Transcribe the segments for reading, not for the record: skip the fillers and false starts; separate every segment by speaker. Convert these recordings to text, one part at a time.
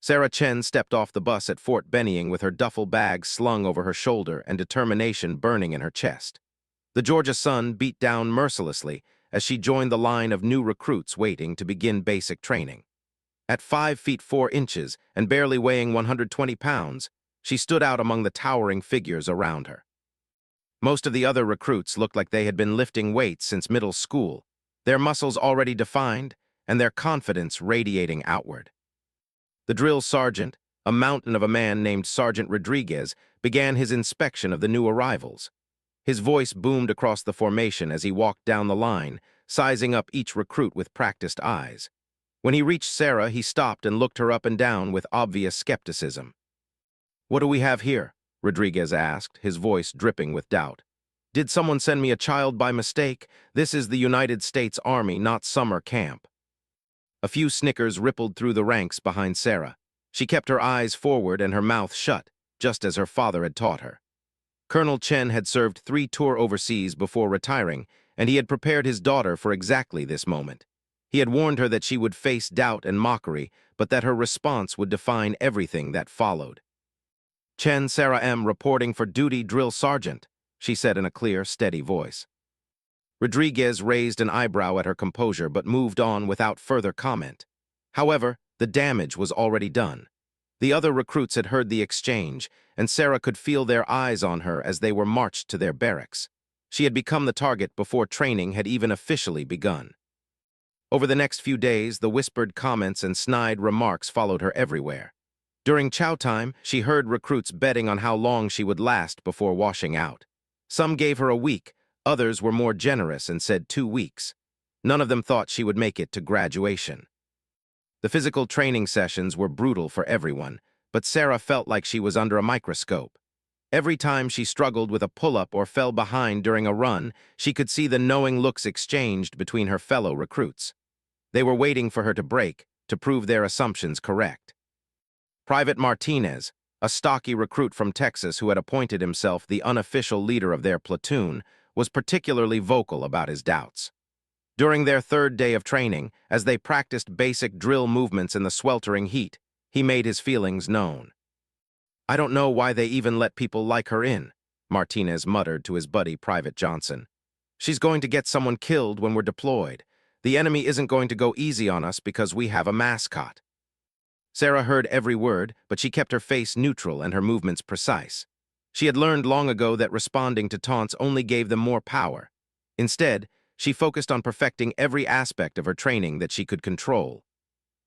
Speaker 1: Sarah Chen stepped off the bus at Fort Benning with her duffel bag slung over her shoulder and determination burning in her chest. The Georgia sun beat down mercilessly as she joined the line of new recruits waiting to begin basic training. At 5 feet 4 inches and barely weighing 120 pounds, she stood out among the towering figures around her. Most of the other recruits looked like they had been lifting weights since middle school, their muscles already defined and their confidence radiating outward. The drill sergeant, a mountain of a man named Sergeant Rodriguez, began his inspection of the new arrivals. His voice boomed across the formation as he walked down the line, sizing up each recruit with practiced eyes. When he reached Sarah, he stopped and looked her up and down with obvious skepticism. "What do we have here?" Rodriguez asked, his voice dripping with doubt. "Did someone send me a child by mistake? This is the United States Army, not summer camp." A few snickers rippled through the ranks behind Sarah. She kept her eyes forward and her mouth shut, just as her father had taught her. Colonel Chen had served 3 tours overseas before retiring, and he had prepared his daughter for exactly this moment. He had warned her that she would face doubt and mockery, but that her response would define everything that followed. "Chen Sarah M. reporting for duty, drill sergeant," she said in a clear, steady voice. Rodriguez raised an eyebrow at her composure but moved on without further comment. However, the damage was already done. The other recruits had heard the exchange, and Sarah could feel their eyes on her as they were marched to their barracks. She had become the target before training had even officially begun. Over the next few days, the whispered comments and snide remarks followed her everywhere. During chow time, she heard recruits betting on how long she would last before washing out. Some gave her a week, others were more generous and said 2 weeks. None of them thought she would make it to graduation. The physical training sessions were brutal for everyone, but Sarah felt like she was under a microscope. Every time she struggled with a pull-up or fell behind during a run, she could see the knowing looks exchanged between her fellow recruits. They were waiting for her to break, to prove their assumptions correct. Private Martinez, a stocky recruit from Texas who had appointed himself the unofficial leader of their platoon, was particularly vocal about his doubts. During their 3rd day of training, as they practiced basic drill movements in the sweltering heat, he made his feelings known. "I don't know why they even let people like her in," Martinez muttered to his buddy Private Johnson. "She's going to get someone killed when we're deployed. The enemy isn't going to go easy on us because we have a mascot." Sarah heard every word, but she kept her face neutral and her movements precise. She had learned long ago that responding to taunts only gave them more power. Instead, she focused on perfecting every aspect of her training that she could control.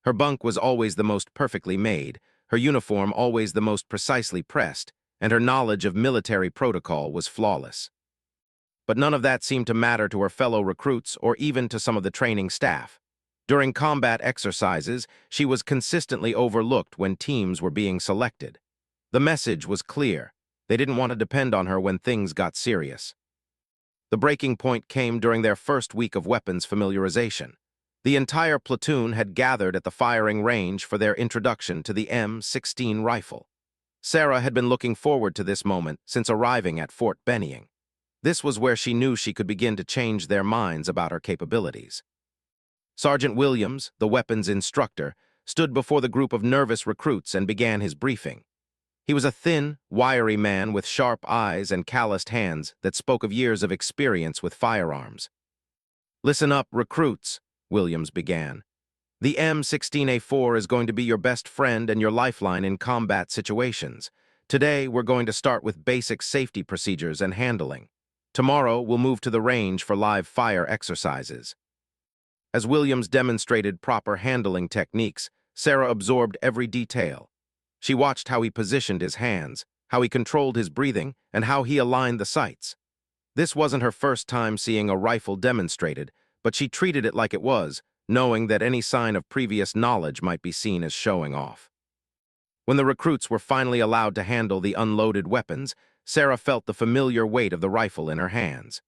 Speaker 1: Her bunk was always the most perfectly made, her uniform always the most precisely pressed, and her knowledge of military protocol was flawless. But none of that seemed to matter to her fellow recruits or even to some of the training staff. During combat exercises, she was consistently overlooked when teams were being selected. The message was clear. They didn't want to depend on her when things got serious. The breaking point came during their first week of weapons familiarization. The entire platoon had gathered at the firing range for their introduction to the M16 rifle. Sarah had been looking forward to this moment since arriving at Fort Benning. This was where she knew she could begin to change their minds about her capabilities. Sergeant Williams, the weapons instructor, stood before the group of nervous recruits and began his briefing. He was a thin, wiry man with sharp eyes and calloused hands that spoke of years of experience with firearms. "Listen up, recruits," Williams began. "The M16A4 is going to be your best friend and your lifeline in combat situations. Today, we're going to start with basic safety procedures and handling. Tomorrow, we'll move to the range for live fire exercises." As Williams demonstrated proper handling techniques, Sarah absorbed every detail. She watched how he positioned his hands, how he controlled his breathing, and how he aligned the sights. This wasn't her first time seeing a rifle demonstrated, but she treated it like it was, knowing that any sign of previous knowledge might be seen as showing off. When the recruits were finally allowed to handle the unloaded weapons, Sarah felt the familiar weight of the rifle in her hands.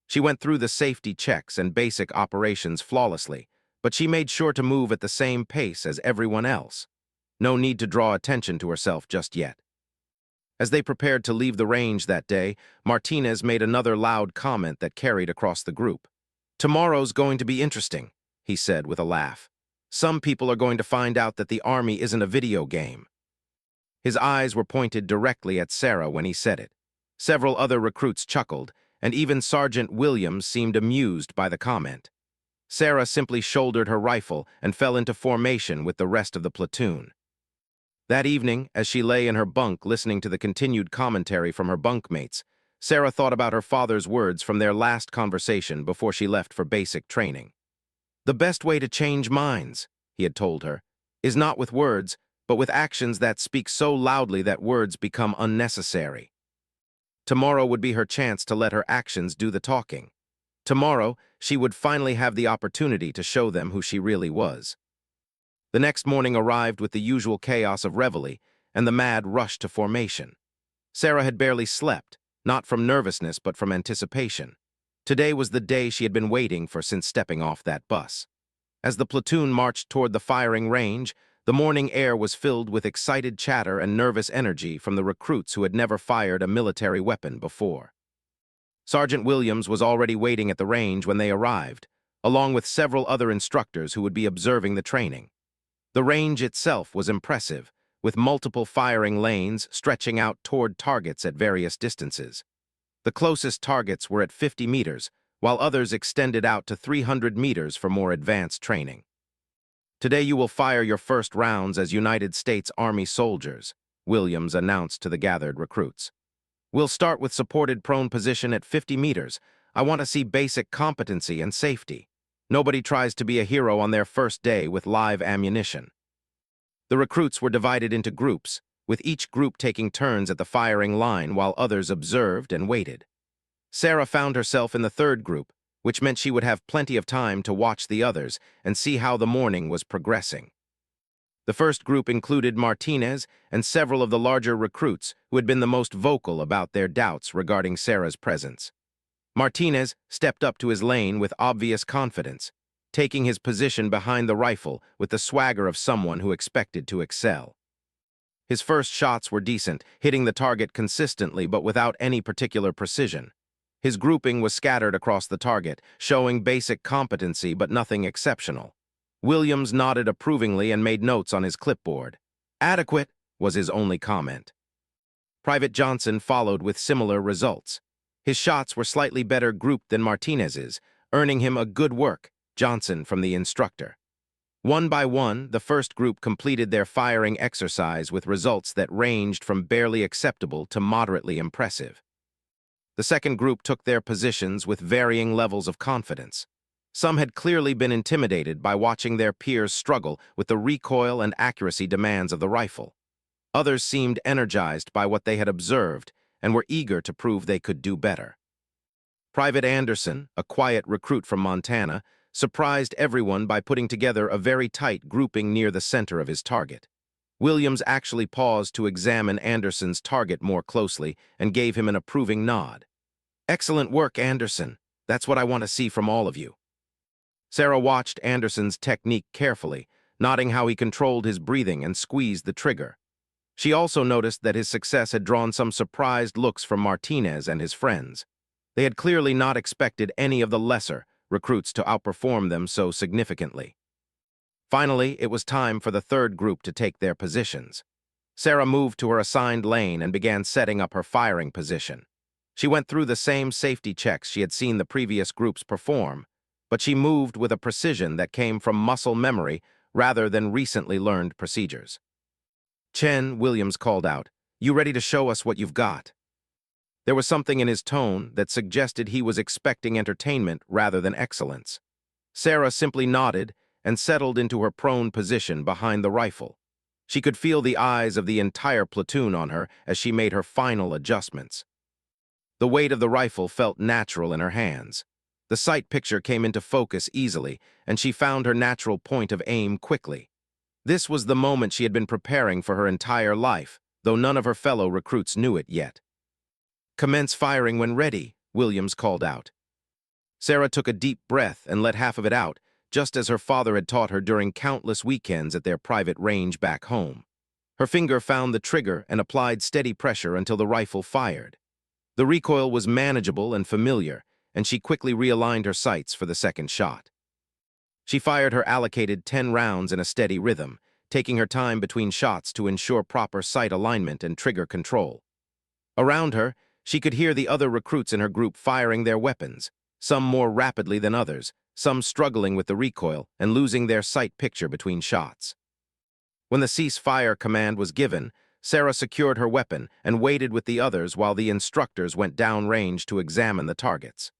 Speaker 1: She went through the safety checks and basic operations flawlessly, but she made sure to move at the same pace as everyone else. No need to draw attention to herself just yet. As they prepared to leave the range that day, Martinez made another loud comment that carried across the group. "Tomorrow's going to be interesting," he said with a laugh. Some people are going to find out that the army isn't a video game. His eyes were pointed directly at Sarah when he said it. Several other recruits chuckled, and even Sergeant Williams seemed amused by the comment. Sarah simply shouldered her rifle and fell into formation with the rest of the platoon. That evening, as she lay in her bunk listening to the continued commentary from her bunkmates, Sarah thought about her father's words from their last conversation before she left for basic training. "The best way to change minds," he had told her, "is not with words, but with actions that speak so loudly that words become unnecessary." Tomorrow would be her chance to let her actions do the talking. Tomorrow, she would finally have the opportunity to show them who she really was. The next morning arrived with the usual chaos of reveille and the mad rush to formation. Sarah had barely slept, not from nervousness but from anticipation. Today was the day she had been waiting for since stepping off that bus. As the platoon marched toward the firing range, the morning air was filled with excited chatter and nervous energy from the recruits who had never fired a military weapon before. Sergeant Williams was already waiting at the range when they arrived, along with several other instructors who would be observing the training. The range itself was impressive, with multiple firing lanes stretching out toward targets at various distances. The closest targets were at 50 meters, while others extended out to 300 meters for more advanced training. "Today you will fire your first rounds as United States Army soldiers," Williams announced to the gathered recruits. "We'll start with supported prone position at 50 meters. I want to see basic competency and safety. Nobody tries to be a hero on their first day with live ammunition." The recruits were divided into groups, with each group taking turns at the firing line while others observed and waited. Sarah found herself in the third group, which meant she would have plenty of time to watch the others and see how the morning was progressing. The first group included Martinez and several of the larger recruits who had been the most vocal about their doubts regarding Sarah's presence. Martinez stepped up to his lane with obvious confidence, taking his position behind the rifle with the swagger of someone who expected to excel. His first shots were decent, hitting the target consistently but without any particular precision. His grouping was scattered across the target, showing basic competency but nothing exceptional. Williams nodded approvingly and made notes on his clipboard. "Adequate," was his only comment. Private Johnson followed with similar results. His shots were slightly better grouped than Martinez's, earning him a "good work, Johnson" from the instructor. One by one, the first group completed their firing exercise with results that ranged from barely acceptable to moderately impressive. The second group took their positions with varying levels of confidence. Some had clearly been intimidated by watching their peers struggle with the recoil and accuracy demands of the rifle. Others seemed energized by what they had observed and were eager to prove they could do better. Private Anderson, a quiet recruit from Montana, surprised everyone by putting together a very tight grouping near the center of his target. Williams actually paused to examine Anderson's target more closely and gave him an approving nod. "Excellent work, Anderson. That's what I want to see from all of you." Sarah watched Anderson's technique carefully, noting how he controlled his breathing and squeezed the trigger. She also noticed that his success had drawn some surprised looks from Martinez and his friends. They had clearly not expected any of the lesser recruits to outperform them so significantly. Finally, it was time for the third group to take their positions. Sarah moved to her assigned lane and began setting up her firing position. She went through the same safety checks she had seen the previous groups perform, but she moved with a precision that came from muscle memory rather than recently learned procedures. "Chen," Williams called out, "you ready to show us what you've got?" There was something in his tone that suggested he was expecting entertainment rather than excellence. Sarah simply nodded and settled into her prone position behind the rifle. She could feel the eyes of the entire platoon on her as she made her final adjustments. The weight of the rifle felt natural in her hands. The sight picture came into focus easily, and she found her natural point of aim quickly. This was the moment she had been preparing for her entire life, though none of her fellow recruits knew it yet. "Commence firing when ready," Williams called out. Sarah took a deep breath and let half of it out, just as her father had taught her during countless weekends at their private range back home. Her finger found the trigger and applied steady pressure until the rifle fired. The recoil was manageable and familiar, and she quickly realigned her sights for the second shot. She fired her allocated 10 rounds in a steady rhythm, taking her time between shots to ensure proper sight alignment and trigger control. Around her, she could hear the other recruits in her group firing their weapons, some more rapidly than others, some struggling with the recoil and losing their sight picture between shots. When the cease-fire command was given, Sarah secured her weapon and waited with the others while the instructors went downrange to examine the targets.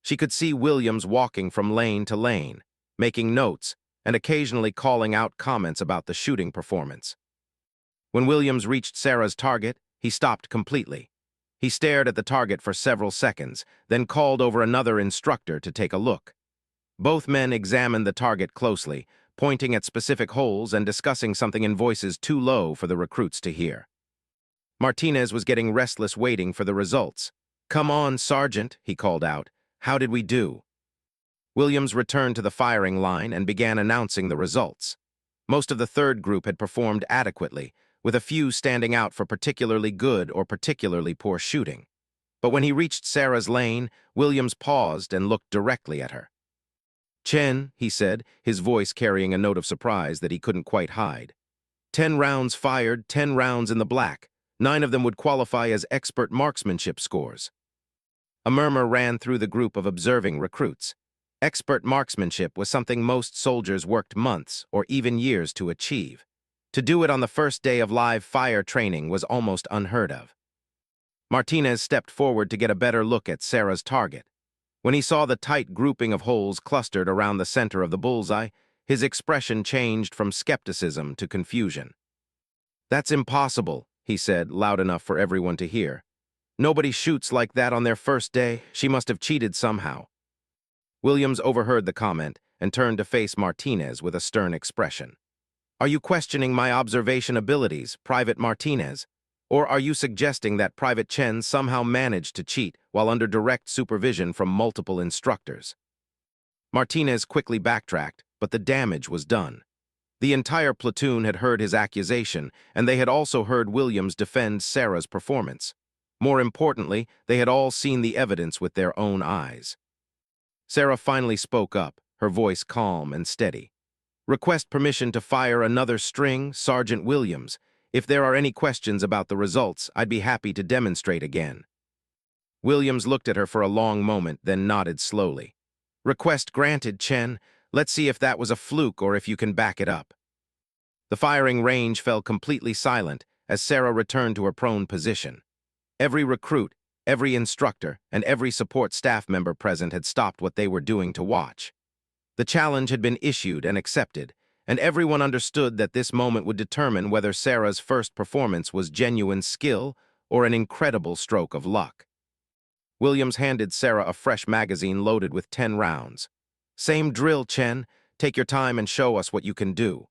Speaker 1: She could see Williams walking from lane to lane, making notes and occasionally calling out comments about the shooting performance. When Williams reached Sarah's target, he stopped completely. He stared at the target for several seconds, then called over another instructor to take a look. Both men examined the target closely, pointing at specific holes and discussing something in voices too low for the recruits to hear. Martinez was getting restless waiting for the results. "Come on, Sergeant," he called out. "How did we do?" Williams returned to the firing line and began announcing the results. Most of the third group had performed adequately, with a few standing out for particularly good or particularly poor shooting. But when he reached Sarah's lane, Williams paused and looked directly at her. "Chen," he said, his voice carrying a note of surprise that he couldn't quite hide. 10 rounds fired, 10 rounds in the black. 9 of them would qualify as expert marksmanship scores." A murmur ran through the group of observing recruits. Expert marksmanship was something most soldiers worked months or even years to achieve. To do it on the first day of live fire training was almost unheard of. Martinez stepped forward to get a better look at Sarah's target. When he saw the tight grouping of holes clustered around the center of the bullseye, his expression changed from skepticism to confusion. "That's impossible," he said, loud enough for everyone to hear. "Nobody shoots like that on their first day. She must have cheated somehow." Williams overheard the comment and turned to face Martinez with a stern expression. "Are you questioning my observation abilities, Private Martinez? Or are you suggesting that Private Chen somehow managed to cheat while under direct supervision from multiple instructors?" Martinez quickly backtracked, but the damage was done. The entire platoon had heard his accusation, and they had also heard Williams defend Sarah's performance. More importantly, they had all seen the evidence with their own eyes. Sarah finally spoke up, her voice calm and steady. "Request permission to fire another string, Sergeant Williams. If there are any questions about the results, I'd be happy to demonstrate again." Williams looked at her for a long moment, then nodded slowly. "Request granted, Chen. Let's see if that was a fluke or if you can back it up." The firing range fell completely silent as Sarah returned to her prone position. Every recruit, every instructor, and every support staff member present had stopped what they were doing to watch. The challenge had been issued and accepted, and everyone understood that this moment would determine whether Sarah's first performance was genuine skill or an incredible stroke of luck. Williams handed Sarah a fresh magazine loaded with 10 rounds. "Same drill, Chen. Take your time and show us what you can do."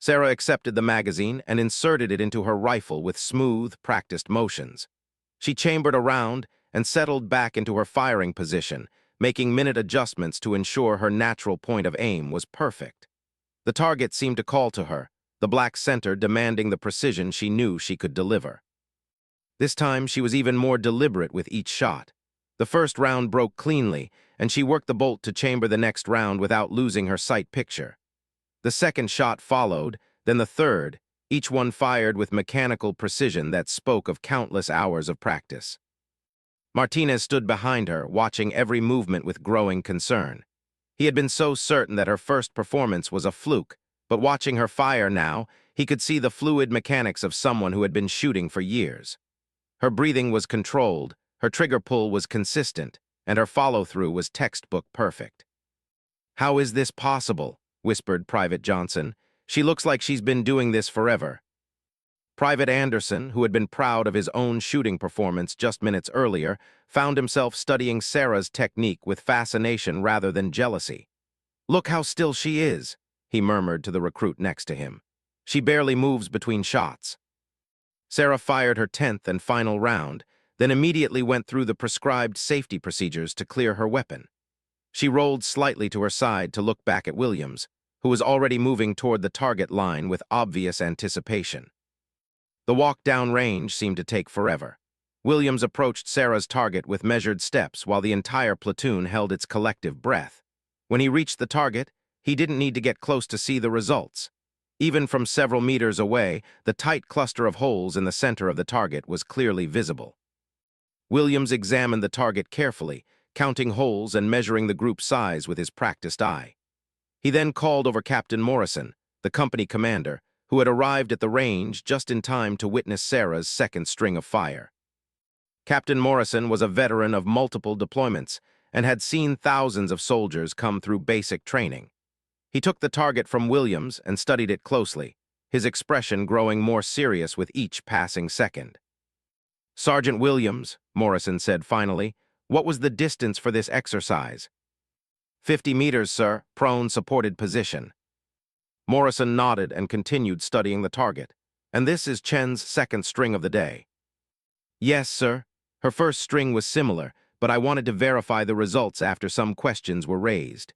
Speaker 1: Sarah accepted the magazine and inserted it into her rifle with smooth, practiced motions. She chambered a round and settled back into her firing position, making minute adjustments to ensure her natural point of aim was perfect. The target seemed to call to her, the black center demanding the precision she knew she could deliver. This time, she was even more deliberate with each shot. The first round broke cleanly, and she worked the bolt to chamber the next round without losing her sight picture. The second shot followed, then the third, each one fired with mechanical precision that spoke of countless hours of practice. Martinez stood behind her, watching every movement with growing concern. He had been so certain that her first performance was a fluke, but watching her fire now, he could see the fluid mechanics of someone who had been shooting for years. Her breathing was controlled, her trigger pull was consistent, and her follow-through was textbook perfect. "How is this possible?" whispered Private Johnson. "She looks like she's been doing this forever." Private Anderson, who had been proud of his own shooting performance just minutes earlier, found himself studying Sarah's technique with fascination rather than jealousy. "Look how still she is," he murmured to the recruit next to him. "She barely moves between shots." Sarah fired her 10th and final round, then immediately went through the prescribed safety procedures to clear her weapon. She rolled slightly to her side to look back at Williams, who was already moving toward the target line with obvious anticipation. The walk down range seemed to take forever. Williams approached Sarah's target with measured steps while the entire platoon held its collective breath. When he reached the target, He didn't need to get close to see the results. Even from several meters away, the tight cluster of holes in the center of the target was clearly visible. Williams examined the target carefully, counting holes and measuring the group size with his practiced eye. He then called over Captain Morrison, the company commander, who had arrived at the range just in time to witness Sarah's second string of fire. Captain Morrison was a veteran of multiple deployments and had seen thousands of soldiers come through basic training. He took the target from Williams and studied it closely, his expression growing more serious with each passing second. "Sergeant Williams," Morrison said finally, "what was the distance for this exercise?" 50 meters, sir, prone supported position." Morrison nodded and continued studying the target. "And this is Chen's second string of the day." "Yes, sir. Her first string was similar, but I wanted to verify the results after some questions were raised."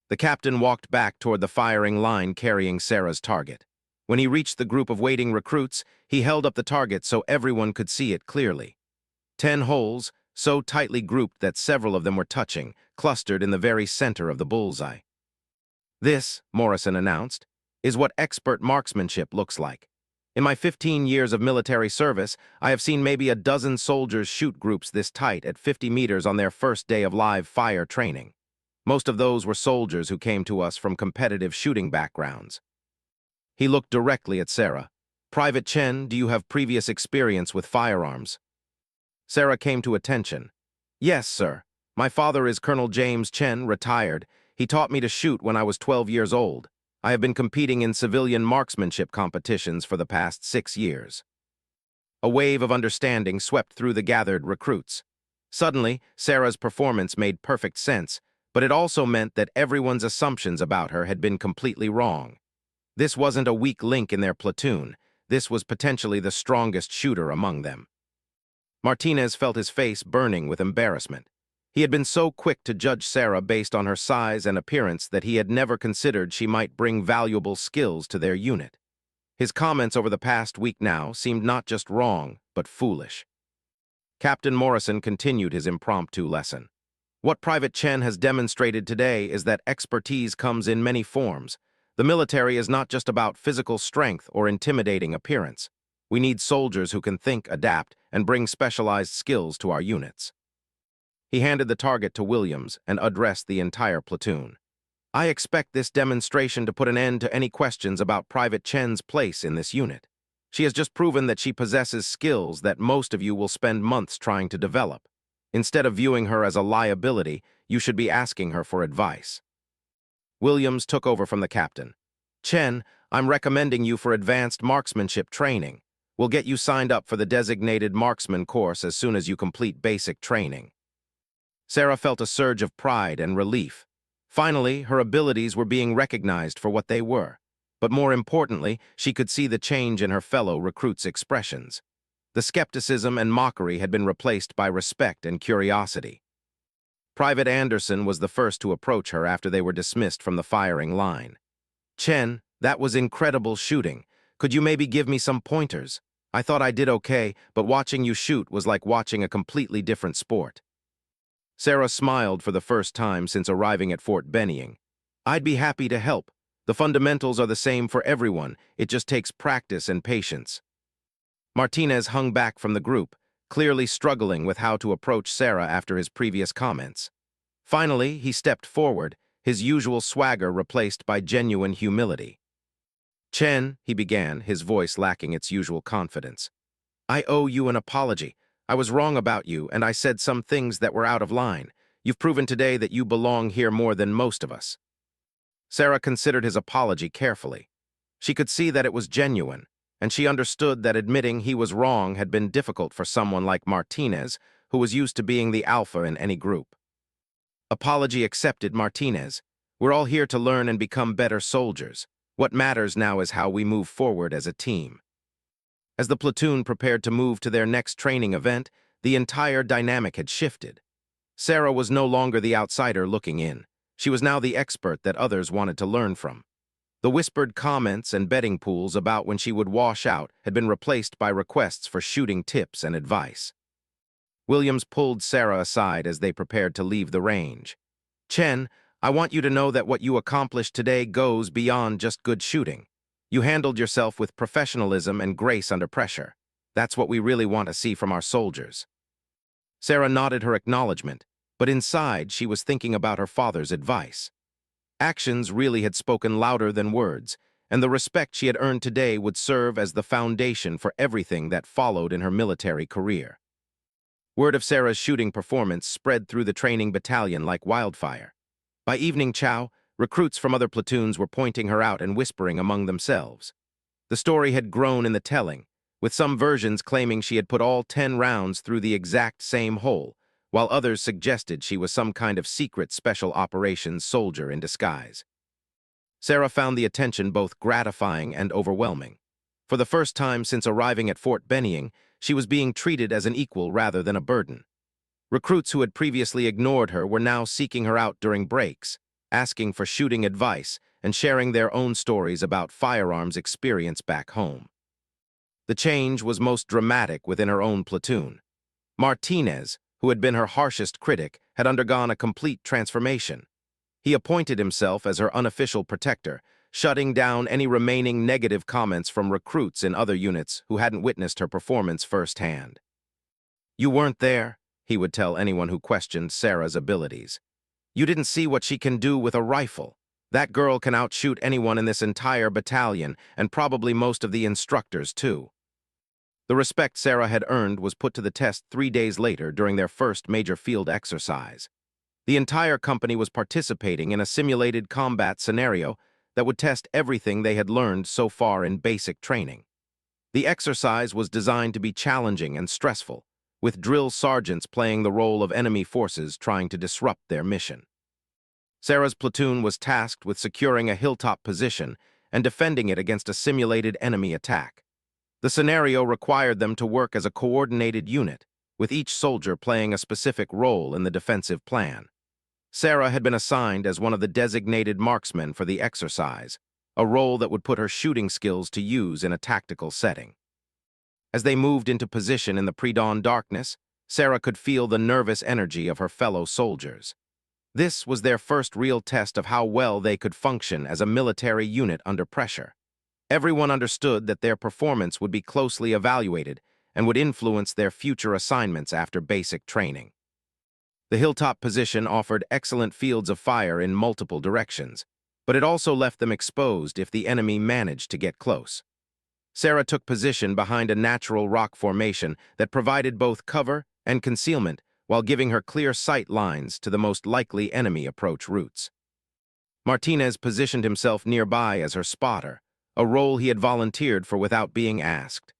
Speaker 1: The captain walked back toward the firing line carrying Sarah's target. When he reached the group of waiting recruits, he held up the target so everyone could see it clearly. 10 holes, so tightly grouped that several of them were touching, clustered in the very center of the bullseye. "This," Morrison announced, "is what expert marksmanship looks like. In my 15 years of military service, I have seen maybe a dozen soldiers shoot groups this tight at 50 meters on their first day of live fire training. Most of those were soldiers who came to us from competitive shooting backgrounds." He looked directly at Sarah. "Private Chen, do you have previous experience with firearms?" Sarah came to attention. "Yes, sir. My father is Colonel James Chen, retired. He taught me to shoot when I was 12 years old. I have been competing in civilian marksmanship competitions for the past 6 years." A wave of understanding swept through the gathered recruits. Suddenly, Sarah's performance made perfect sense, but it also meant that everyone's assumptions about her had been completely wrong. This wasn't a weak link in their platoon. This was potentially the strongest shooter among them. Martinez felt his face burning with embarrassment. He had been so quick to judge Sarah based on her size and appearance that he had never considered she might bring valuable skills to their unit. His comments over the past week now seemed not just wrong, but foolish. Captain Morrison continued his impromptu lesson. "What Private Chen has demonstrated today is that expertise comes in many forms. The military is not just about physical strength or intimidating appearance. We need soldiers who can think, adapt, and bring specialized skills to our units." He handed the target to Williams and addressed the entire platoon. "I expect this demonstration to put an end to any questions about Private Chen's place in this unit. She has just proven that she possesses skills that most of you will spend months trying to develop. Instead of viewing her as a liability, you should be asking her for advice." Williams took over from the captain. "Chen, I'm recommending you for advanced marksmanship training. We'll get you signed up for the designated marksman course as soon as you complete basic training." Sarah felt a surge of pride and relief. Finally, her abilities were being recognized for what they were. But more importantly, she could see the change in her fellow recruits' expressions. The skepticism and mockery had been replaced by respect and curiosity. Private Anderson was the first to approach her after they were dismissed from the firing line. "Chen, that was incredible shooting. Could you maybe give me some pointers? I thought I did okay, but watching you shoot was like watching a completely different sport." Sarah smiled for the first time since arriving at Fort Benning. "I'd be happy to help. The fundamentals are the same for everyone. It just takes practice and patience." Martinez hung back from the group, clearly struggling with how to approach Sarah after his previous comments. Finally, he stepped forward, his usual swagger replaced by genuine humility. "Chen," he began, his voice lacking its usual confidence, "I owe you an apology. I was wrong about you, and I said some things that were out of line. You've proven today that you belong here more than most of us." Sarah considered his apology carefully. She could see that it was genuine, and she understood that admitting he was wrong had been difficult for someone like Martinez, who was used to being the alpha in any group. "Apology accepted, Martinez. We're all here to learn and become better soldiers. What matters now is how we move forward as a team." As the platoon prepared to move to their next training event, the entire dynamic had shifted. Sarah was no longer the outsider looking in. She was now the expert that others wanted to learn from. The whispered comments and betting pools about when she would wash out had been replaced by requests for shooting tips and advice. Williams pulled Sarah aside as they prepared to leave the range. "Chen, I want you to know that what you accomplished today goes beyond just good shooting. You handled yourself with professionalism and grace under pressure. That's what we really want to see from our soldiers." Sarah nodded her acknowledgement, but inside she was thinking about her father's advice. Actions really had spoken louder than words, and the respect she had earned today would serve as the foundation for everything that followed in her military career. Word of Sarah's shooting performance spread through the training battalion like wildfire. By evening chow, recruits from other platoons were pointing her out and whispering among themselves. The story had grown in the telling, with some versions claiming she had put all 10 rounds through the exact same hole, while others suggested she was some kind of secret special operations soldier in disguise. Sarah found the attention both gratifying and overwhelming. For the first time since arriving at Fort Benning, she was being treated as an equal rather than a burden. Recruits who had previously ignored her were now seeking her out during breaks, asking for shooting advice and sharing their own stories about firearms experience back home. The change was most dramatic within her own platoon. Martinez, who had been her harshest critic, had undergone a complete transformation. He appointed himself as her unofficial protector, shutting down any remaining negative comments from recruits in other units who hadn't witnessed her performance firsthand. "You weren't there," he would tell anyone who questioned Sarah's abilities. "You didn't see what she can do with a rifle. That girl can outshoot anyone in this entire battalion, and probably most of the instructors, too." The respect Sarah had earned was put to the test 3 days later during their first major field exercise. The entire company was participating in a simulated combat scenario that would test everything they had learned so far in basic training. The exercise was designed to be challenging and stressful, with drill sergeants playing the role of enemy forces trying to disrupt their mission. Sarah's platoon was tasked with securing a hilltop position and defending it against a simulated enemy attack. The scenario required them to work as a coordinated unit, with each soldier playing a specific role in the defensive plan. Sarah had been assigned as one of the designated marksmen for the exercise, a role that would put her shooting skills to use in a tactical setting. As they moved into position in the pre-dawn darkness, Sarah could feel the nervous energy of her fellow soldiers. This was their first real test of how well they could function as a military unit under pressure. Everyone understood that their performance would be closely evaluated and would influence their future assignments after basic training. The hilltop position offered excellent fields of fire in multiple directions, but it also left them exposed if the enemy managed to get close. Sarah took position behind a natural rock formation that provided both cover and concealment while giving her clear sight lines to the most likely enemy approach routes. Martinez positioned himself nearby as her spotter, a role he had volunteered for without being asked.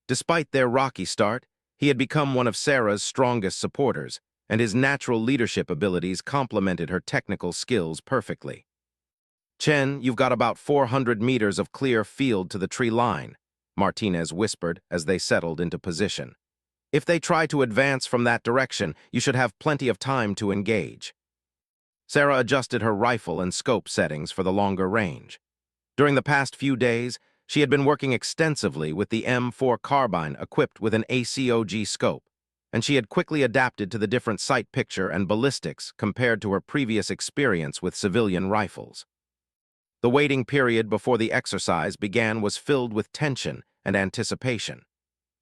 Speaker 1: Despite their rocky start, he had become one of Sarah's strongest supporters, and his natural leadership abilities complemented her technical skills perfectly. "Chen, you've got about 400 meters of clear field to the tree line," Martinez whispered as they settled into position. "If they try to advance from that direction, you should have plenty of time to engage." Sarah adjusted her rifle and scope settings for the longer range. During the past few days, she had been working extensively with the M4 carbine equipped with an ACOG scope, and she had quickly adapted to the different sight picture and ballistics compared to her previous experience with civilian rifles. The waiting period before the exercise began was filled with tension and anticipation.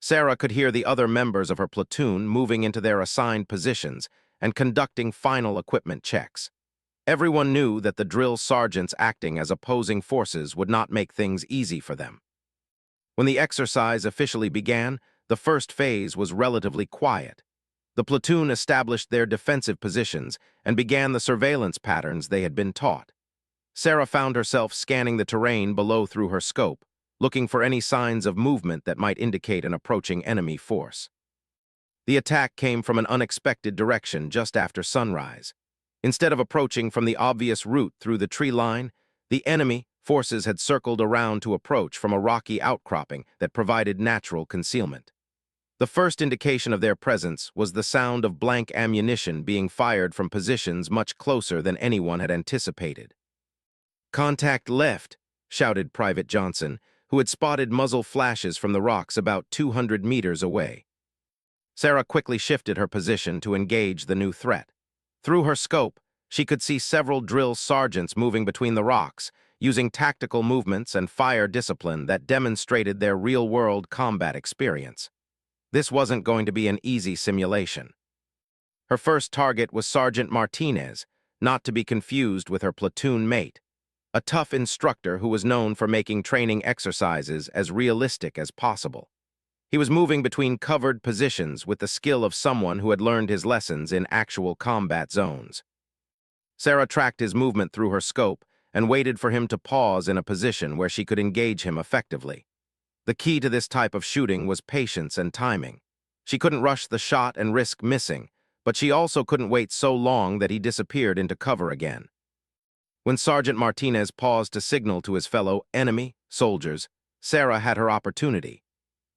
Speaker 1: Sarah could hear the other members of her platoon moving into their assigned positions and conducting final equipment checks. Everyone knew that the drill sergeants acting as opposing forces would not make things easy for them. When the exercise officially began, the first phase was relatively quiet. The platoon established their defensive positions and began the surveillance patterns they had been taught. Sarah found herself scanning the terrain below through her scope, looking for any signs of movement that might indicate an approaching enemy force. The attack came from an unexpected direction just after sunrise. Instead of approaching from the obvious route through the tree line, the enemy forces had circled around to approach from a rocky outcropping that provided natural concealment. The first indication of their presence was the sound of blank ammunition being fired from positions much closer than anyone had anticipated. "Contact left," shouted Private Johnson, who had spotted muzzle flashes from the rocks about 200 meters away. Sarah quickly shifted her position to engage the new threat. Through her scope, She could see several drill sergeants moving between the rocks, using tactical movements and fire discipline that demonstrated their real-world combat experience. This wasn't going to be an easy simulation. Her first target was Sergeant Martinez, not to be confused with her platoon mate, a tough instructor who was known for making training exercises as realistic as possible. He was moving between covered positions with the skill of someone who had learned his lessons in actual combat zones. Sarah tracked his movement through her scope and waited for him to pause in a position where she could engage him effectively. The key to this type of shooting was patience and timing. She couldn't rush the shot and risk missing, but she also couldn't wait so long that he disappeared into cover again. When Sergeant Martinez paused to signal to his fellow enemy soldiers, Sarah had her opportunity.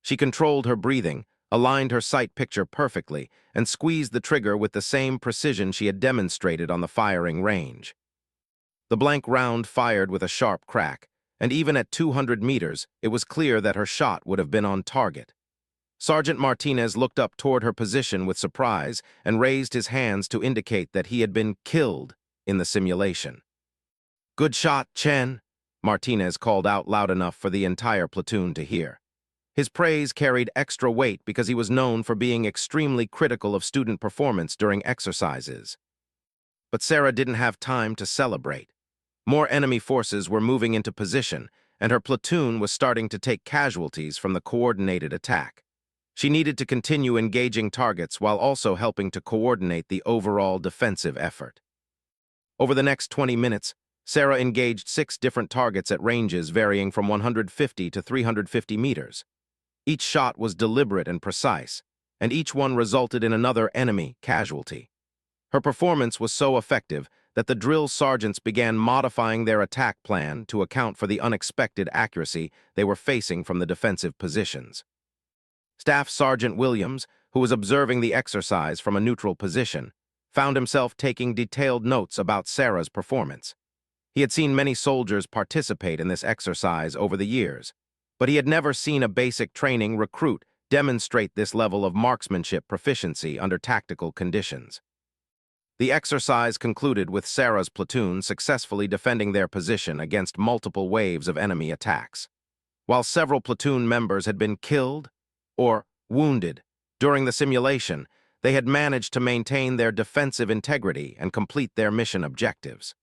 Speaker 1: She controlled her breathing, aligned her sight picture perfectly, and squeezed the trigger with the same precision she had demonstrated on the firing range. The blank round fired with a sharp crack, and even at 200 meters, it was clear that her shot would have been on target. Sergeant Martinez looked up toward her position with surprise and raised his hands to indicate that he had been killed in the simulation. "Good shot, Chen," Martinez called out loud enough for the entire platoon to hear. His praise carried extra weight because he was known for being extremely critical of student performance during exercises. But Sarah didn't have time to celebrate. More enemy forces were moving into position, and her platoon was starting to take casualties from the coordinated attack. She needed to continue engaging targets while also helping to coordinate the overall defensive effort. Over the next 20 minutes, Sarah engaged 6 different targets at ranges varying from 150 to 350 meters. Each shot was deliberate and precise, and each one resulted in another enemy casualty. Her performance was so effective that the drill sergeants began modifying their attack plan to account for the unexpected accuracy they were facing from the defensive positions. Staff Sergeant Williams, who was observing the exercise from a neutral position, found himself taking detailed notes about Sarah's performance. He had seen many soldiers participate in this exercise over the years, but he had never seen a basic training recruit demonstrate this level of marksmanship proficiency under tactical conditions. The exercise concluded with Sarah's platoon successfully defending their position against multiple waves of enemy attacks. While several platoon members had been killed or wounded during the simulation, they had managed to maintain their defensive integrity and complete their mission objectives.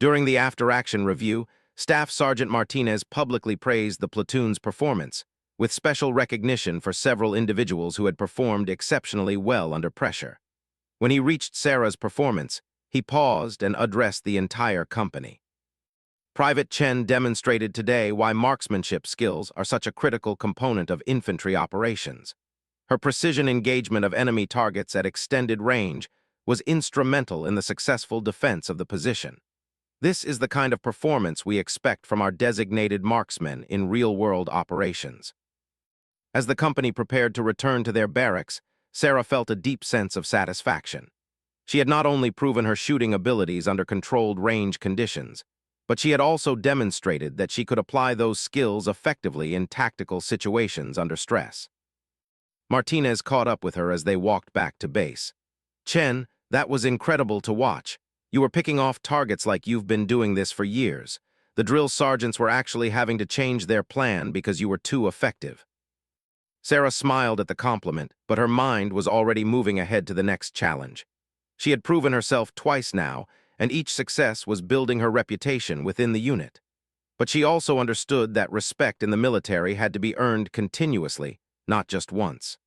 Speaker 1: During the after-action review, Staff Sergeant Martinez publicly praised the platoon's performance, with special recognition for several individuals who had performed exceptionally well under pressure. When he reached Sarah's performance, he paused and addressed the entire company. Private Chen demonstrated today why marksmanship skills are such a critical component of infantry operations. Her precision engagement of enemy targets at extended range was instrumental in the successful defense of the position. This is the kind of performance we expect from our designated marksmen in real-world operations. As the company prepared to return to their barracks, Sarah felt a deep sense of satisfaction. She had not only proven her shooting abilities under controlled range conditions, but she had also demonstrated that she could apply those skills effectively in tactical situations under stress. Martinez caught up with her as they walked back to base. "Chen, that was incredible to watch. You were picking off targets like you've been doing this for years. The drill sergeants were actually having to change their plan because you were too effective." Sarah smiled at the compliment, but her mind was already moving ahead to the next challenge. She had proven herself twice now, and each success was building her reputation within the unit. But she also understood that respect in the military had to be earned continuously, not just once.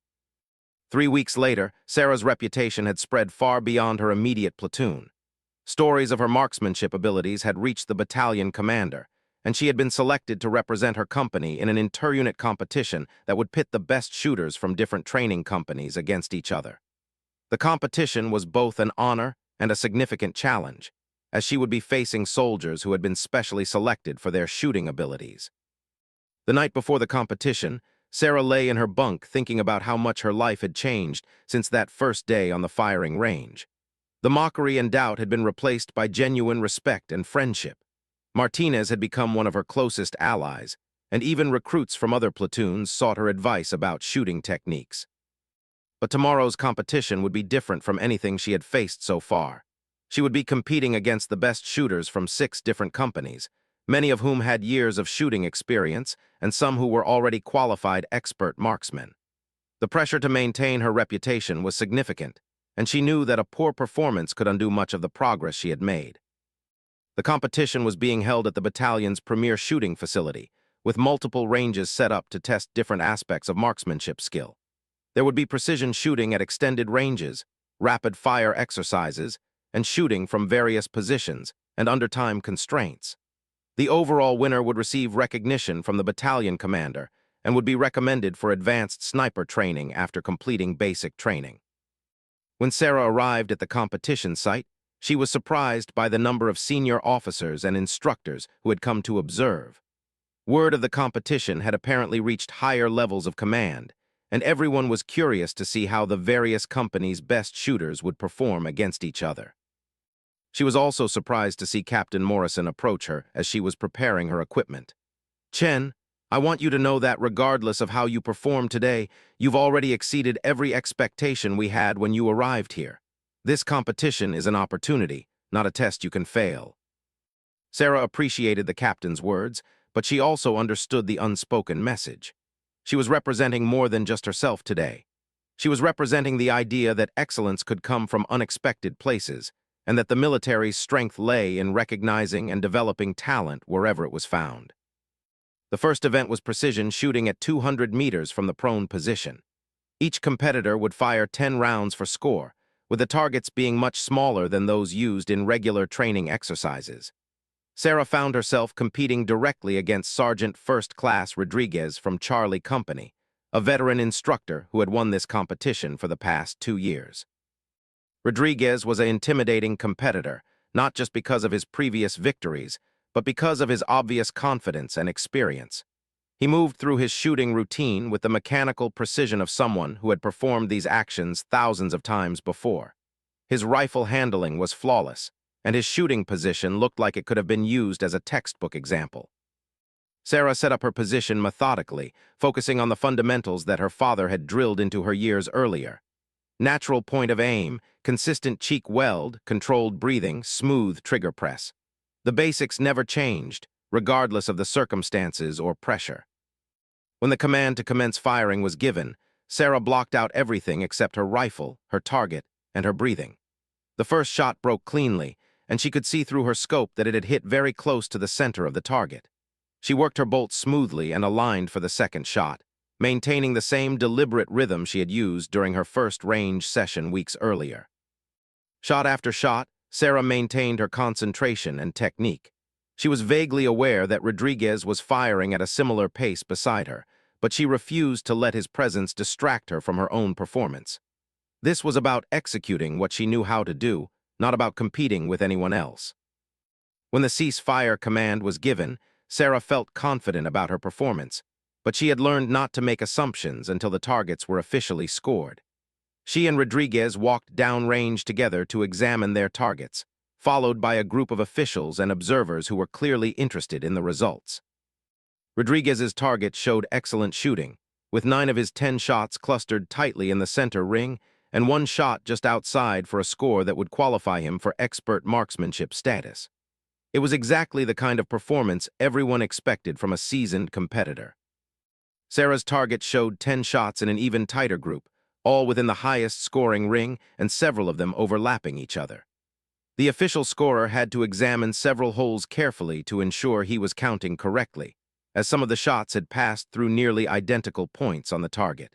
Speaker 1: 3 weeks later, Sarah's reputation had spread far beyond her immediate platoon. Stories of her marksmanship abilities had reached the battalion commander, and she had been selected to represent her company in an inter-unit competition that would pit the best shooters from different training companies against each other. The competition was both an honor and a significant challenge, as she would be facing soldiers who had been specially selected for their shooting abilities. The night before the competition, Sarah lay in her bunk thinking about how much her life had changed since that first day on the firing range. The mockery and doubt had been replaced by genuine respect and friendship. Martinez had become one of her closest allies, and even recruits from other platoons sought her advice about shooting techniques. But tomorrow's competition would be different from anything she had faced so far. She would be competing against the best shooters from 6 different companies, many of whom had years of shooting experience and some who were already qualified expert marksmen. The pressure to maintain her reputation was significant, and she knew that a poor performance could undo much of the progress she had made. The competition was being held at the battalion's premier shooting facility, with multiple ranges set up to test different aspects of marksmanship skill. There would be precision shooting at extended ranges, rapid-fire exercises, and shooting from various positions and under time constraints. The overall winner would receive recognition from the battalion commander and would be recommended for advanced sniper training after completing basic training. When Sarah arrived at the competition site, she was surprised by the number of senior officers and instructors who had come to observe. Word of the competition had apparently reached higher levels of command, and everyone was curious to see how the various companies' best shooters would perform against each other. She was also surprised to see Captain Morrison approach her as she was preparing her equipment. "Chen, I want you to know that regardless of how you perform today, you've already exceeded every expectation we had when you arrived here. This competition is an opportunity, not a test you can fail." Sarah appreciated the captain's words, but she also understood the unspoken message. She was representing more than just herself today. She was representing the idea that excellence could come from unexpected places, and that the military's strength lay in recognizing and developing talent wherever it was found. The first event was precision shooting at 200 meters from the prone position. Each competitor would fire 10 rounds for score, with the targets being much smaller than those used in regular training exercises. Sarah found herself competing directly against Sergeant First Class Rodriguez from Charlie Company, a veteran instructor who had won this competition for the past 2 years. Rodriguez was an intimidating competitor, not just because of his previous victories, but because of his obvious confidence and experience. He moved through his shooting routine with the mechanical precision of someone who had performed these actions thousands of times before. His rifle handling was flawless, and his shooting position looked like it could have been used as a textbook example. Sarah set up her position methodically, focusing on the fundamentals that her father had drilled into her years earlier. Natural point of aim, consistent cheek weld, controlled breathing, smooth trigger press. The basics never changed, regardless of the circumstances or pressure. When the command to commence firing was given, Sarah blocked out everything except her rifle, her target, and her breathing. The first shot broke cleanly, and she could see through her scope that it had hit very close to the center of the target. She worked her bolt smoothly and aligned for the second shot, maintaining the same deliberate rhythm she had used during her first range session weeks earlier. Shot after shot, Sarah maintained her concentration and technique. She was vaguely aware that Rodriguez was firing at a similar pace beside her, but she refused to let his presence distract her from her own performance. This was about executing what she knew how to do, not about competing with anyone else. When the ceasefire command was given, Sarah felt confident about her performance, but she had learned not to make assumptions until the targets were officially scored. She and Rodriguez walked downrange together to examine their targets, followed by a group of officials and observers who were clearly interested in the results. Rodriguez's target showed excellent shooting, with 9 of his 10 shots clustered tightly in the center ring and 1 shot just outside for a score that would qualify him for expert marksmanship status. It was exactly the kind of performance everyone expected from a seasoned competitor. Sarah's target showed 10 shots in an even tighter group, all within the highest scoring ring and several of them overlapping each other. The official scorer had to examine several holes carefully to ensure he was counting correctly, as some of the shots had passed through nearly identical points on the target.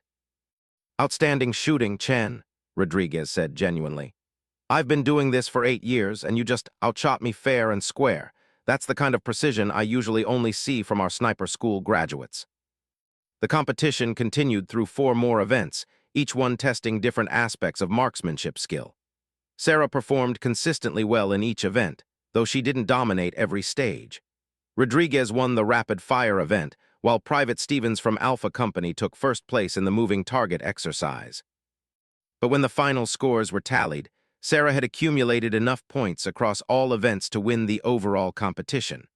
Speaker 1: "Outstanding shooting, Chen," Rodriguez said genuinely. "I've been doing this for 8 years, and you just outshot me fair and square. That's the kind of precision I usually only see from our sniper school graduates." The competition continued through 4 more events, each one testing different aspects of marksmanship skill. Sarah performed consistently well in each event, though she didn't dominate every stage. Rodriguez won the rapid-fire event, while Private Stevens from Alpha Company took first place in the moving target exercise. But when the final scores were tallied, Sarah had accumulated enough points across all events to win the overall competition.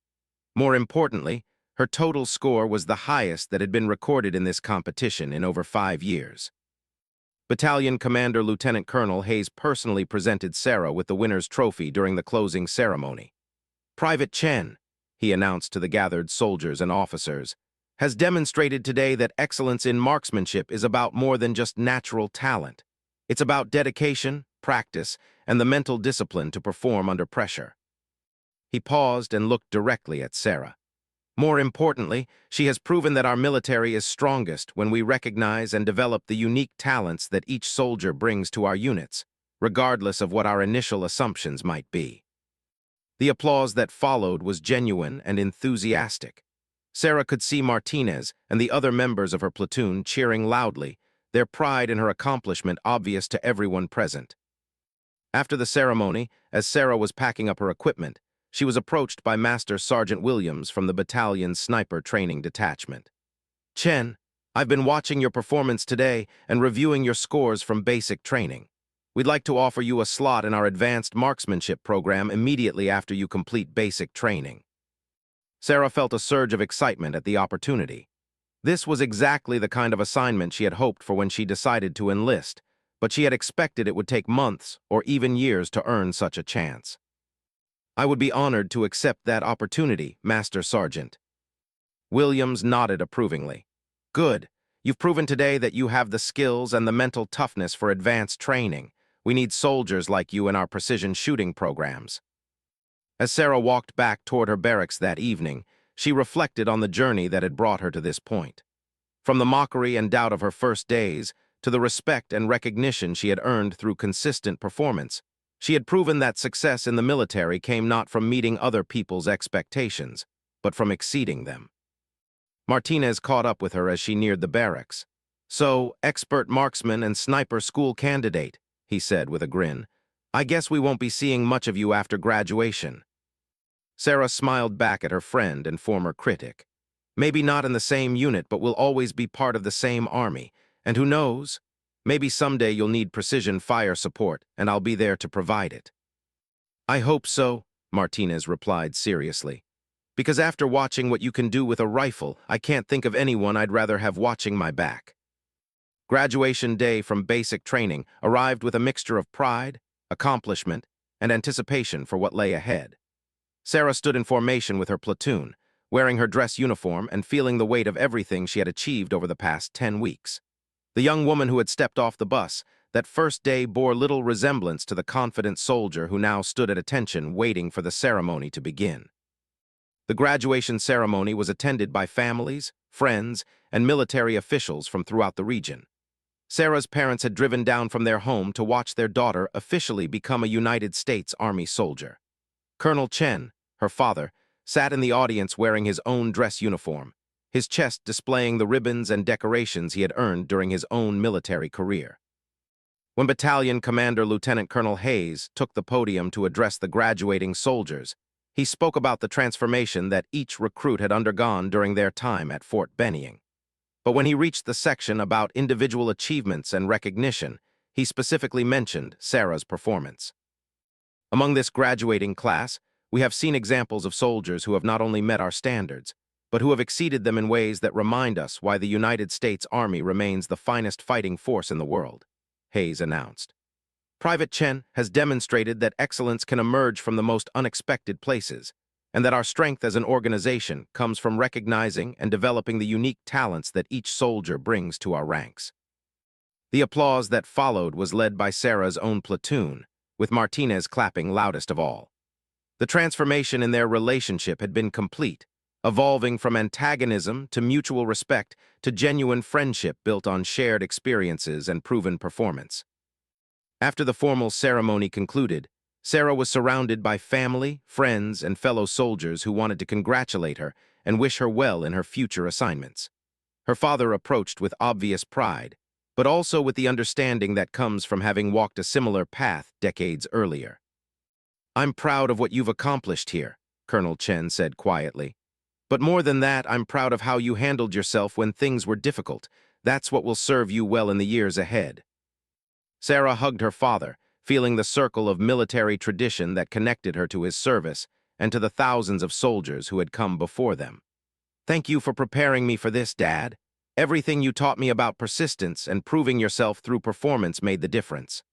Speaker 1: More importantly, her total score was the highest that had been recorded in this competition in over 5 years. Battalion Commander Lieutenant Colonel Hayes personally presented Sarah with the winner's trophy during the closing ceremony. Private Chen, he announced to the gathered soldiers and officers, has demonstrated today that excellence in marksmanship is about more than just natural talent. It's about dedication, practice, and the mental discipline to perform under pressure. He paused and looked directly at Sarah. More importantly, she has proven that our military is strongest when we recognize and develop the unique talents that each soldier brings to our units, regardless of what our initial assumptions might be. The applause that followed was genuine and enthusiastic. Sarah could see Martinez and the other members of her platoon cheering loudly, their pride in her accomplishment obvious to everyone present. After the ceremony, as Sarah was packing up her equipment, she was approached by Master Sergeant Williams from the battalion's sniper training detachment. "Chen, I've been watching your performance today and reviewing your scores from basic training. We'd like to offer you a slot in our advanced marksmanship program immediately after you complete basic training." Sarah felt a surge of excitement at the opportunity. This was exactly the kind of assignment she had hoped for when she decided to enlist, but she had expected it would take months or even years to earn such a chance. "I would be honored to accept that opportunity, Master Sergeant." Williams nodded approvingly. "Good. You've proven today that you have the skills and the mental toughness for advanced training. We need soldiers like you in our precision shooting programs." As Sarah walked back toward her barracks that evening, she reflected on the journey that had brought her to this point. From the mockery and doubt of her first days to the respect and recognition she had earned through consistent performance, she had proven that success in the military came not from meeting other people's expectations, but from exceeding them. Martinez caught up with her as she neared the barracks. "So, expert marksman and sniper school candidate," he said with a grin. "I guess we won't be seeing much of you after graduation." Sarah smiled back at her friend and former critic. "Maybe not in the same unit, but we'll always be part of the same army. And who knows? Maybe someday you'll need precision fire support, and I'll be there to provide it." "I hope so," Martinez replied seriously. "Because after watching what you can do with a rifle, I can't think of anyone I'd rather have watching my back." Graduation day from basic training arrived with a mixture of pride, accomplishment, and anticipation for what lay ahead. Sarah stood in formation with her platoon, wearing her dress uniform and feeling the weight of everything she had achieved over the past 10 weeks. The young woman who had stepped off the bus that first day bore little resemblance to the confident soldier who now stood at attention waiting for the ceremony to begin. The graduation ceremony was attended by families, friends, and military officials from throughout the region. Sarah's parents had driven down from their home to watch their daughter officially become a United States Army soldier. Colonel Chen, her father, sat in the audience wearing his own dress uniform, his chest displaying the ribbons and decorations he had earned during his own military career. When Battalion Commander Lieutenant Colonel Hayes took the podium to address the graduating soldiers, he spoke about the transformation that each recruit had undergone during their time at Fort Benning. But when he reached the section about individual achievements and recognition, he specifically mentioned Sarah's performance. Among this graduating class, we have seen examples of soldiers who have not only met our standards, but who have exceeded them in ways that remind us why the United States Army remains the finest fighting force in the world, Hayes announced. Private Chen has demonstrated that excellence can emerge from the most unexpected places, and that our strength as an organization comes from recognizing and developing the unique talents that each soldier brings to our ranks. The applause that followed was led by Sarah's own platoon, with Martinez clapping loudest of all. The transformation in their relationship had been complete, evolving from antagonism to mutual respect to genuine friendship built on shared experiences and proven performance. After the formal ceremony concluded, Sarah was surrounded by family, friends, and fellow soldiers who wanted to congratulate her and wish her well in her future assignments. Her father approached with obvious pride, but also with the understanding that comes from having walked a similar path decades earlier. "I'm proud of what you've accomplished here," Colonel Chen said quietly. "But more than that, I'm proud of how you handled yourself when things were difficult. That's what will serve you well in the years ahead." Sarah hugged her father, feeling the circle of military tradition that connected her to his service and to the thousands of soldiers who had come before them. "Thank you for preparing me for this, Dad. Everything you taught me about persistence and proving yourself through performance made the difference."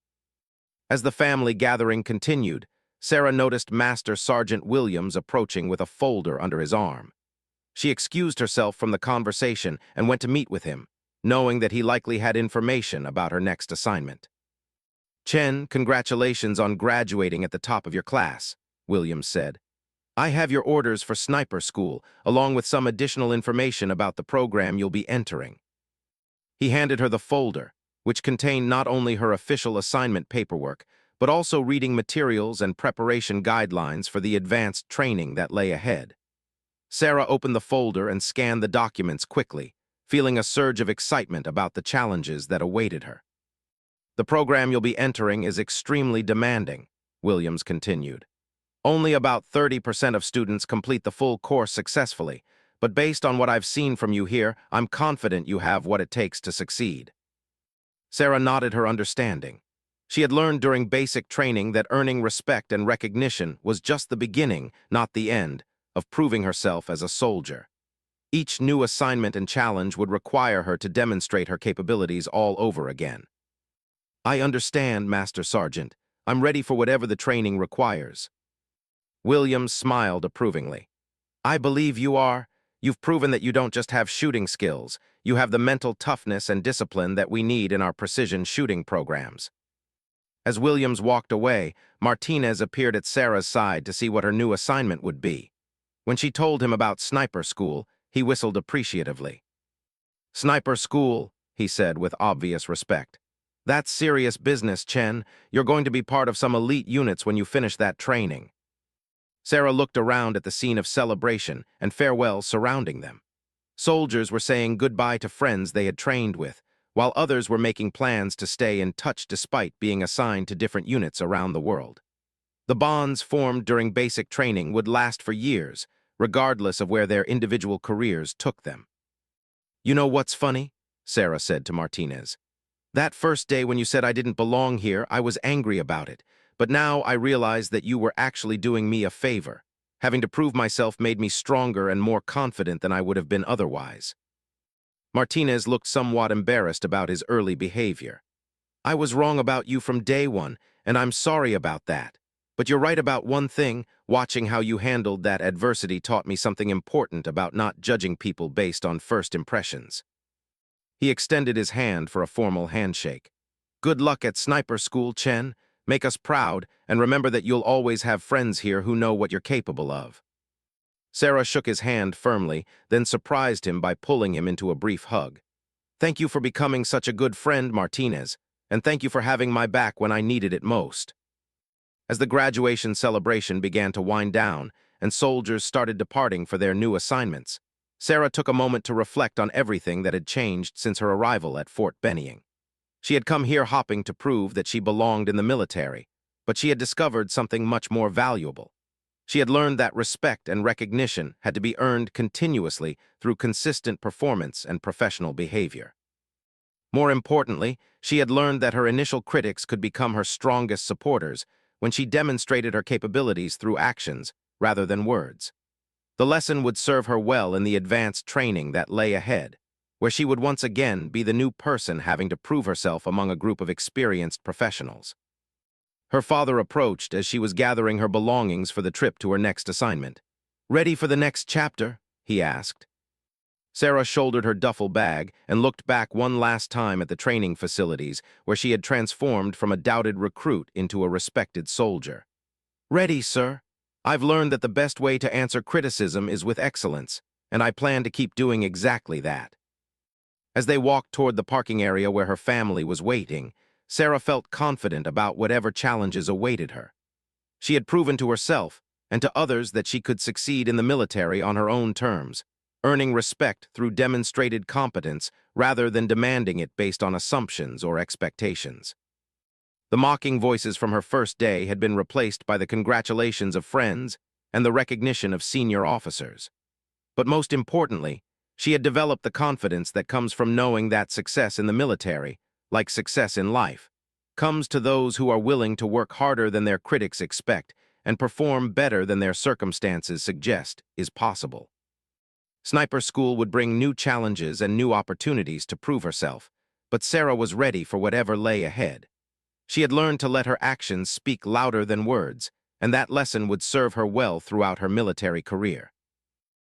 Speaker 1: As the family gathering continued, Sarah noticed Master Sergeant Williams approaching with a folder under his arm. She excused herself from the conversation and went to meet with him, knowing that he likely had information about her next assignment. "Chen, congratulations on graduating at the top of your class," Williams said. "I have your orders for sniper school, along with some additional information about the program you'll be entering." He handed her the folder, which contained not only her official assignment paperwork, but also reading materials and preparation guidelines for the advanced training that lay ahead. Sarah opened the folder and scanned the documents quickly, feeling a surge of excitement about the challenges that awaited her. "The program you'll be entering is extremely demanding," Williams continued. "Only about 30% of students complete the full course successfully, but based on what I've seen from you here, I'm confident you have what it takes to succeed." Sarah nodded her understanding. She had learned during basic training that earning respect and recognition was just the beginning, not the end, of proving herself as a soldier. Each new assignment and challenge would require her to demonstrate her capabilities all over again. "I understand, Master Sergeant. I'm ready for whatever the training requires." Williams smiled approvingly. "I believe you are. You've proven that you don't just have shooting skills. You have the mental toughness and discipline that we need in our precision shooting programs." As Williams walked away, Martinez appeared at Sarah's side to see what her new assignment would be. When she told him about sniper school, he whistled appreciatively. "Sniper school," he said with obvious respect. "That's serious business, Chen. You're going to be part of some elite units when you finish that training." Sarah looked around at the scene of celebration and farewell surrounding them. Soldiers were saying goodbye to friends they had trained with, while others were making plans to stay in touch despite being assigned to different units around the world. The bonds formed during basic training would last for years, regardless of where their individual careers took them. "You know what's funny?" Sarah said to Martinez. "That first day when you said I didn't belong here, I was angry about it, but now I realize that you were actually doing me a favor. Having to prove myself made me stronger and more confident than I would have been otherwise." Martinez looked somewhat embarrassed about his early behavior. "I was wrong about you from day one, and I'm sorry about that. But you're right about one thing. Watching how you handled that adversity taught me something important about not judging people based on first impressions." He extended his hand for a formal handshake. "Good luck at sniper school, Chen. Make us proud, and remember that you'll always have friends here who know what you're capable of." Sarah shook his hand firmly, then surprised him by pulling him into a brief hug. "Thank you for becoming such a good friend, Martinez, and thank you for having my back when I needed it most." As the graduation celebration began to wind down and soldiers started departing for their new assignments, Sarah took a moment to reflect on everything that had changed since her arrival at Fort Benning. She had come here hoping to prove that she belonged in the military, but she had discovered something much more valuable. She had learned that respect and recognition had to be earned continuously through consistent performance and professional behavior. More importantly, she had learned that her initial critics could become her strongest supporters when she demonstrated her capabilities through actions rather than words. The lesson would serve her well in the advanced training that lay ahead, where she would once again be the new person having to prove herself among a group of experienced professionals. Her father approached as she was gathering her belongings for the trip to her next assignment. "Ready for the next chapter?" he asked. Sarah shouldered her duffel bag and looked back one last time at the training facilities where she had transformed from a doubted recruit into a respected soldier. "Ready, sir. I've learned that the best way to answer criticism is with excellence, and I plan to keep doing exactly that." As they walked toward the parking area where her family was waiting, Sarah felt confident about whatever challenges awaited her. She had proven to herself and to others that she could succeed in the military on her own terms, earning respect through demonstrated competence rather than demanding it based on assumptions or expectations. The mocking voices from her first day had been replaced by the congratulations of friends and the recognition of senior officers. But most importantly, she had developed the confidence that comes from knowing that success in the military, like success in life, comes to those who are willing to work harder than their critics expect and perform better than their circumstances suggest is possible. Sniper school would bring new challenges and new opportunities to prove herself, but Sarah was ready for whatever lay ahead. She had learned to let her actions speak louder than words, and that lesson would serve her well throughout her military career.